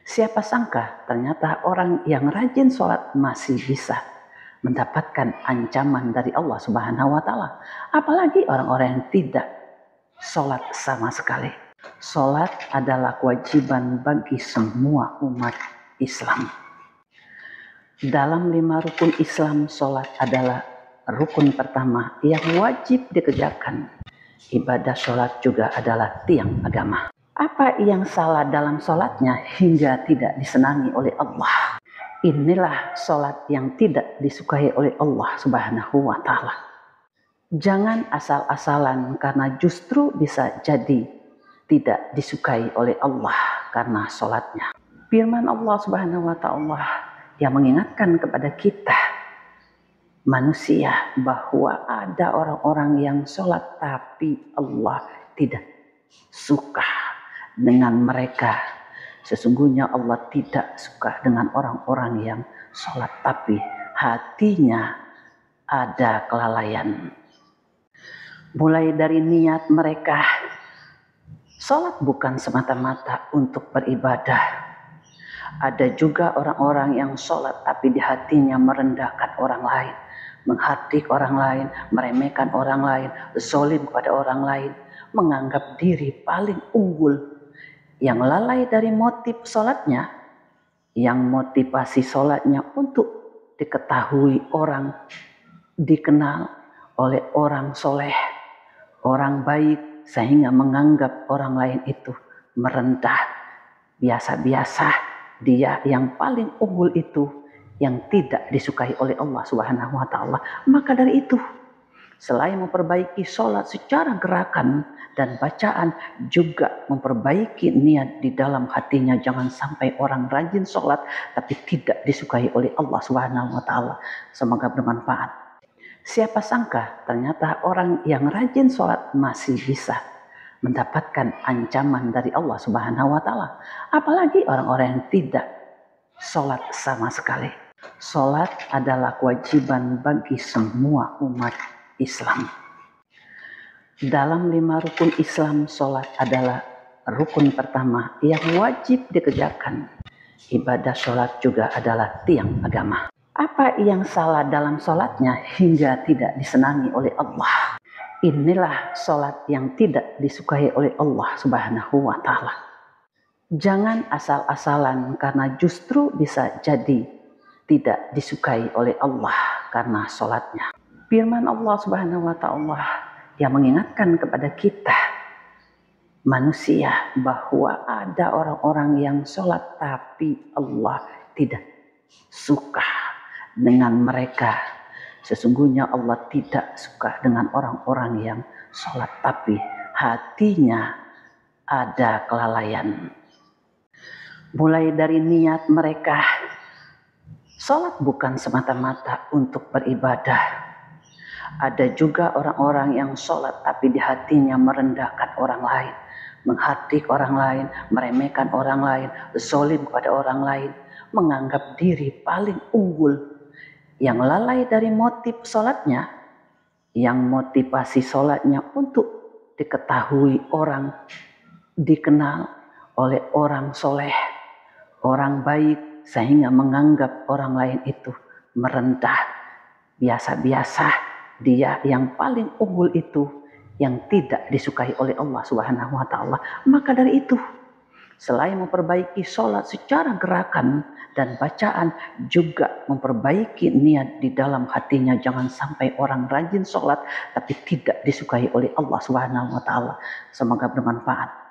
Siapa sangka ternyata orang yang rajin sholat masih bisa mendapatkan ancaman dari Allah Subhanahu wa Ta'ala. Apalagi orang-orang yang tidak sholat sama sekali. Sholat adalah kewajiban bagi semua umat Islam. Dalam 5 rukun Islam, sholat adalah rukun pertama yang wajib dikerjakan. Ibadah sholat juga adalah tiang agama. Apa yang salah dalam sholatnya hingga tidak disenangi oleh Allah? Inilah sholat yang tidak disukai oleh Allah Subhanahu wa Ta'ala. Jangan asal-asalan, karena justru bisa jadi tidak disukai oleh Allah karena sholatnya. Firman Allah Subhanahu wa Ta'ala yang mengingatkan kepada kita manusia bahwa ada orang-orang yang sholat tapi Allah tidak suka dengan mereka. Sesungguhnya Allah tidak suka dengan orang-orang yang sholat tapi hatinya ada kelalaian. Mulai dari niat mereka, sholat bukan semata-mata untuk beribadah. Ada juga orang-orang yang sholat tapi di hatinya merendahkan orang lain, menghardik orang lain, meremehkan orang lain, zalim kepada orang lain, menganggap diri paling unggul. Yang lalai dari motif sholatnya, yang motivasi sholatnya untuk diketahui orang, dikenal oleh orang soleh, orang baik, sehingga menganggap orang lain itu merendah, biasa-biasa. Dia yang paling unggul itu yang tidak disukai oleh Allah Subhanahu wa Ta'ala. Maka dari itu, selain memperbaiki sholat secara gerakan dan bacaan, juga memperbaiki niat di dalam hatinya. Jangan sampai orang rajin sholat tapi tidak disukai oleh Allah Subhanahu wa Ta'ala. Semoga bermanfaat. Siapa sangka ternyata orang yang rajin sholat masih bisa mendapatkan ancaman dari Allah Subhanahu wa Ta'ala. Apalagi orang-orang yang tidak sholat sama sekali. Sholat adalah kewajiban bagi semua umat Islam. Dalam 5 rukun Islam, sholat adalah rukun pertama yang wajib dikerjakan. Ibadah sholat juga adalah tiang agama. Apa yang salah dalam sholatnya hingga tidak disenangi oleh Allah? Inilah sholat yang tidak disukai oleh Allah Subhanahu wa Ta'ala. Jangan asal-asalan, karena justru bisa jadi tidak disukai oleh Allah karena sholatnya. Firman Allah Subhanahu wa Ta'ala yang mengingatkan kepada kita manusia bahwa ada orang-orang yang sholat tapi Allah tidak suka dengan mereka. Sesungguhnya Allah tidak suka dengan orang-orang yang sholat tapi hatinya ada kelalaian. Mulai dari niat mereka, sholat bukan semata-mata untuk beribadah. Ada juga orang-orang yang sholat tapi di hatinya merendahkan orang lain, menghardik orang lain, meremehkan orang lain, zalim kepada orang lain, menganggap diri paling unggul. Yang lalai dari motif sholatnya, yang motivasi sholatnya untuk diketahui orang, dikenal oleh orang soleh, orang baik, sehingga menganggap orang lain itu merendah, biasa-biasa. Dia yang paling unggul itu yang tidak disukai oleh Allah Subhanahu wa Ta'ala. Maka dari itu, selain memperbaiki sholat secara gerakan dan bacaan, juga memperbaiki niat di dalam hatinya. Jangan sampai orang rajin sholat tapi tidak disukai oleh Allah Subhanahu wa Ta'ala. Semoga bermanfaat.